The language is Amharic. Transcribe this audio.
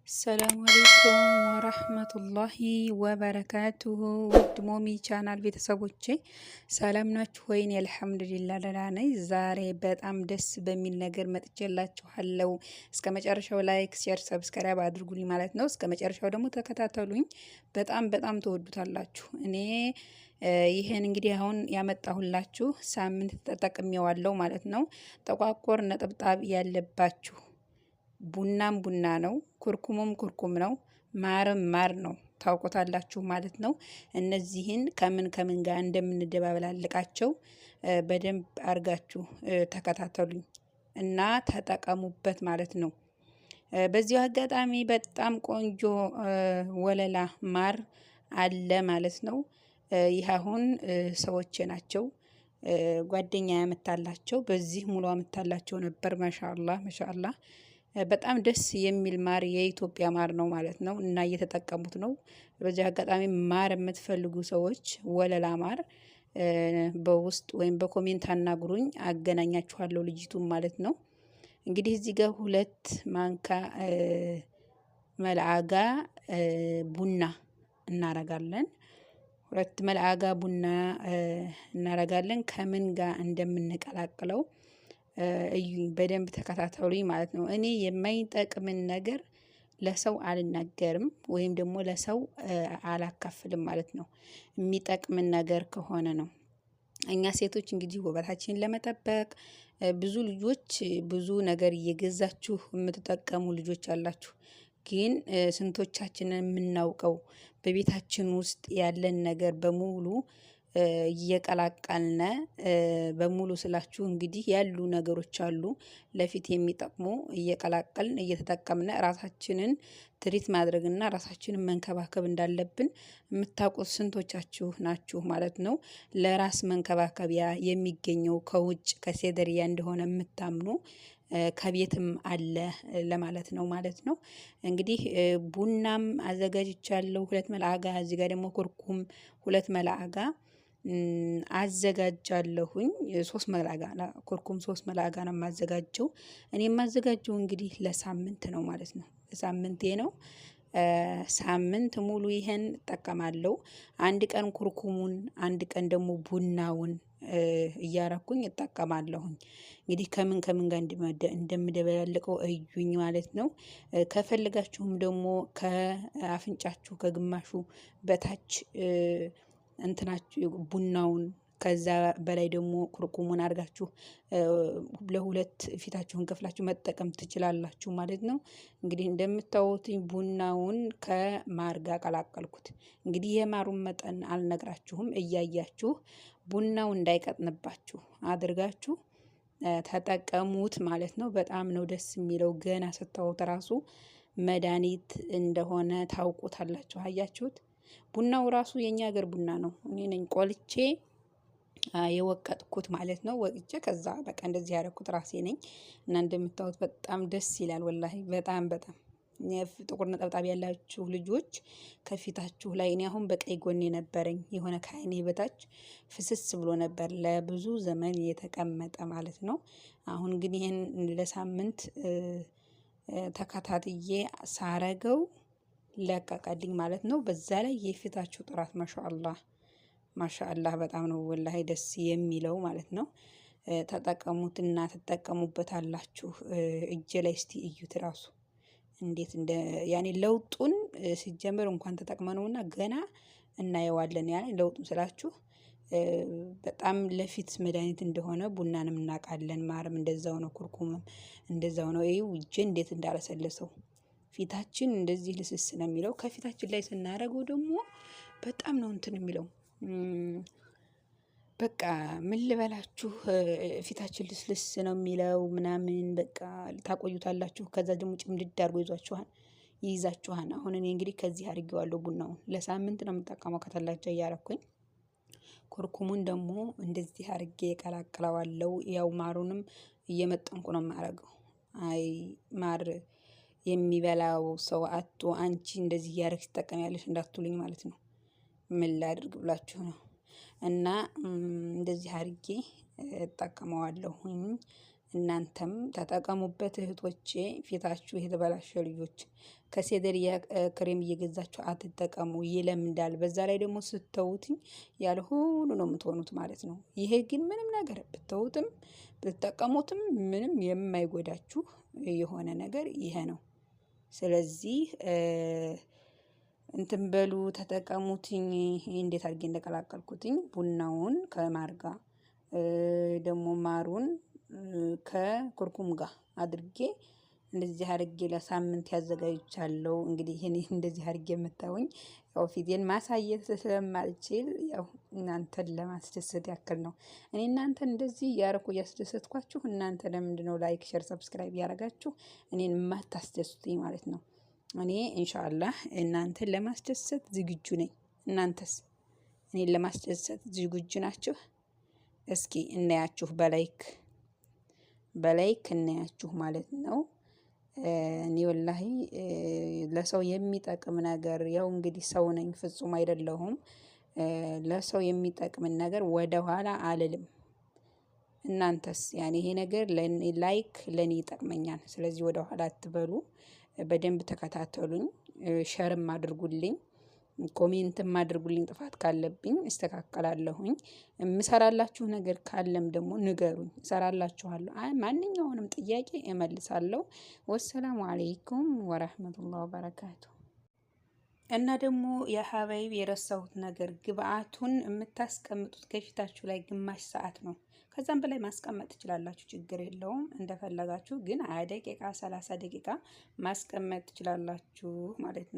ሰላም አለይኩም ወራህመቱላሂ ወበረካቱሁ። ውድ ሞሚ ቻናል ቤተሰቦቼ ሰላም ናችሁ ወይን? አልሐምዱሊላህ ደህና ነኝ። ዛሬ በጣም ደስ በሚል ነገር መጥቼላችኋለሁ። እስከ መጨረሻው ላይክ፣ ሼር፣ ሰብስክራይብ አድርጉልኝ ማለት ነው። እስከ መጨረሻው ደግሞ ተከታተሉኝ። በጣም ትወዱታላችሁ። እኔ ይሄን እንግዲህ አሁን ያመጣሁላችሁ ሳምንት ተጠቅሜዋለሁ ማለት ነው። ጠቋቆር ነጠብጣብ ያለባችሁ ቡና ነው፣ ኩርኩሙም ኩርኩም ነው፣ ማርም ማር ነው። ታውቁታላችሁ ማለት ነው። እነዚህን ከምን ጋር እንደምንደባበላልቃቸው በደንብ አርጋችሁ ተከታተሉኝ እና ተጠቀሙበት ማለት ነው። በዚሁ አጋጣሚ በጣም ቆንጆ ወለላ ማር አለ ማለት ነው። ይህ አሁን ሰዎቼ ናቸው ጓደኛ ያመጣላቸው፣ በዚህ ሙሉ አመጣላቸው ነበር። ማሻአላህ በጣም ደስ የሚል ማር የኢትዮጵያ ማር ነው ማለት ነው እና እየተጠቀሙት ነው። በዚህ አጋጣሚ ማር የምትፈልጉ ሰዎች ወለላ ማር በውስጥ ወይም በኮሜንት አናግሩኝ፣ አገናኛችኋለሁ ልጅቱን ማለት ነው። እንግዲህ እዚህ ጋር 2 ማንካ መልዓጋ ቡና እናረጋለን። 2 መልዓጋ ቡና እናረጋለን። ከምን ጋር እንደምንቀላቅለው እዩኝ፣ በደንብ ተከታተሉኝ ማለት ነው። እኔ የማይጠቅምን ነገር ለሰው አልናገርም ወይም ደግሞ ለሰው አላካፍልም ማለት ነው። የሚጠቅምን ነገር ከሆነ ነው። እኛ ሴቶች እንግዲህ ውበታችንን ለመጠበቅ ብዙ ልጆች ብዙ ነገር እየገዛችሁ የምትጠቀሙ ልጆች አላችሁ። ግን ስንቶቻችንን የምናውቀው በቤታችን ውስጥ ያለን ነገር በሙሉ እየቀላቀልነ በሙሉ ስላችሁ እንግዲህ ያሉ ነገሮች አሉ ለፊት የሚጠቅሙ እየቀላቀልን እየተጠቀምነ ራሳችንን ትሪት ማድረግና ራሳችንን መንከባከብ እንዳለብን የምታውቁት ስንቶቻችሁ ናችሁ ማለት ነው። ለራስ መንከባከቢያ የሚገኘው ከውጭ ከሴደሪያ እንደሆነ የምታምኑ ከቤትም አለ ለማለት ነው ማለት ነው። እንግዲህ ቡናም አዘጋጅቻለሁ 2 መልዓጋ። እዚህ ጋር ደግሞ ኩርኩም 2 መልዓጋ አዘጋጃለሁኝ። 3 መልዓጋ ኩርኩም 3 መልዓጋ ነው የማዘጋጀው። እኔ የማዘጋጀው እንግዲህ ለሳምንት ነው ማለት ነው። ለሳምንቴ ነው። ሳምንት ሙሉ ይሄን እጠቀማለሁ። አንድ ቀን ኩርኩሙን፣ አንድ ቀን ደግሞ ቡናውን እያረኩኝ እጠቀማለሁኝ። እንግዲህ ከምን ጋር እንደምደበላልቀው እዩኝ ማለት ነው። ከፈልጋችሁም ደግሞ ከአፍንጫችሁ ከግማሹ በታች እንትናችሁ ቡናውን ከዛ በላይ ደግሞ ኩርኩሙን አድርጋችሁ ለሁለት ፊታችሁን ከፍላችሁ መጠቀም ትችላላችሁ ማለት ነው። እንግዲህ እንደምታዩት ቡናውን ከማር ጋር ቀላቀልኩት። እንግዲህ የማሩን መጠን አልነግራችሁም፣ እያያችሁ ቡናው እንዳይቀጥንባችሁ አድርጋችሁ ተጠቀሙት ማለት ነው። በጣም ነው ደስ የሚለው። ገና ስታዩት ራሱ መድኃኒት እንደሆነ ታውቁታላችሁ። አያችሁት? ቡናው ራሱ የኛ ሀገር ቡና ነው። እኔ ነኝ ቆልቼ የወቀጥኩት ማለት ነው። ወቅጬ ከዛ በቃ እንደዚህ ያደረኩት ራሴ ነኝ እና እንደምታዩት በጣም ደስ ይላል። ወላሂ በጣም ጥቁር ነጠብጣብ ያላችሁ ልጆች ከፊታችሁ ላይ፣ እኔ አሁን በቀይ ጎን ነበረኝ የሆነ ከዓይኔ በታች ፍስስ ብሎ ነበር ለብዙ ዘመን የተቀመጠ ማለት ነው። አሁን ግን ይሄን ለሳምንት ተከታትዬ ሳረገው ለቀቀልኝ ማለት ነው። በዛ ላይ የፊታችሁ ጥራት ማሻአላህ በጣም ነው ወላሂ ደስ የሚለው ማለት ነው። ተጠቀሙትና ትጠቀሙበታላችሁ። እጄ ላይ እስቲ እዩት ራሱ እንዴት ያኔ ለውጡን ሲጀምር እንኳን ተጠቅመነውና ገና እናየዋለን። ያኔ ለውጡን ስላችሁ በጣም ለፊት መድኃኒት እንደሆነ ቡናንም እናውቃለን። ማርም እንደዛው ነው፣ ኩርኩምም እንደዛው ነው። ይሄው እጄ እንዴት እንዳለሰለሰው ፊታችን እንደዚህ ልስስ ነው የሚለው። ከፊታችን ላይ ስናረገው ደግሞ በጣም ነው እንትን የሚለው። በቃ ምን ልበላችሁ፣ ፊታችን ልስልስ ነው የሚለው ምናምን በቃ ታቆዩታላችሁ። ከዛ ደግሞ ጭምድድ አድርጎ ይይዛችኋል። አሁን እኔ እንግዲህ ከዚህ አድርጌዋለሁ። ቡናውን ለሳምንት ነው የምጠቀመው ከተላቸው እያረኩኝ። ኩርኩሙን ደግሞ እንደዚህ አድርጌ ቀላቅለዋለሁ። ያው ማሩንም እየመጠንኩ ነው የማረገው። አይ ማር የሚበላው ሰው አቶ አንቺ እንደዚህ እያረግሽ ትጠቀሚያለሽ እንዳትሉኝ ማለት ነው። ምን ላድርግ ብላችሁ ነው። እና እንደዚህ አድርጌ እጠቀመዋለሁኝ። እናንተም ተጠቀሙበት እህቶቼ። ፊታችሁ የተበላሸ ልጆች ከሴደሪያ ክሬም እየገዛችሁ አትጠቀሙ፣ ይለምዳል። በዛ ላይ ደግሞ ስተውትኝ ያለ ሁሉ ነው የምትሆኑት ማለት ነው። ይሄ ግን ምንም ነገር ብትተውትም ብትጠቀሙትም ምንም የማይጎዳችሁ የሆነ ነገር ይሄ ነው። ስለዚህ እንትን በሉ ተጠቀሙትኝ። እንዴት አድርጌ እንደቀላቀልኩትኝ ቡናውን ከማር ጋር ደግሞ ማሩን ከኩርኩም ጋር አድርጌ እንደዚህ አድርጌ ለሳምንት ያዘጋጅቻለሁ። እንግዲህ እኔ እንደዚህ አድርጌ የምታዩኝ ያው ፊቴን ማሳየት ስለማልችል ያው እናንተን ለማስደሰት ያክል ነው። እኔ እናንተን እንደዚህ ያረኩ እያስደሰትኳችሁ እናንተ ለምንድነው ላይክ፣ ሼር፣ ሰብስክራይብ ያደረጋችሁ እኔን የማታስደስቱኝ ማለት ነው? እኔ ኢንሻአላህ እናንተን ለማስደሰት ዝግጁ ነኝ። እናንተስ እኔን ለማስደሰት ዝግጁ ናችሁ? እስኪ እናያችሁ በላይክ እናያችሁ ማለት ነው። እኔ ወላሂ ለሰው የሚጠቅም ነገር ያው እንግዲህ ሰው ነኝ፣ ፍጹም አይደለሁም። ለሰው የሚጠቅምን ነገር ወደ ኋላ አልልም። እናንተስ ያኔ ይሄ ነገር ላይክ ለኔ ይጠቅመኛል። ስለዚህ ወደ ኋላ አትበሉ። በደንብ ተከታተሉኝ፣ ሸርም አድርጉልኝ፣ ኮሜንትም አድርጉልኝ። ጥፋት ካለብኝ እስተካከላለሁኝ። የምሰራላችሁ ነገር ካለም ደግሞ ንገሩኝ፣ እሰራላችኋለሁ። ማንኛውንም ጥያቄ እመልሳለሁ። ወሰላሙ አለይኩም ወራህመቱላሂ ወበረካቱ። እና ደግሞ የሀባይብ የረሳሁት ነገር ግብአቱን የምታስቀምጡት ከፊታችሁ ላይ ግማሽ ሰዓት ነው። ከዛም በላይ ማስቀመጥ ትችላላችሁ፣ ችግር የለውም። እንደፈለጋችሁ ግን 20 ደቂቃ 30 ደቂቃ ማስቀመጥ ትችላላችሁ ማለት ነው።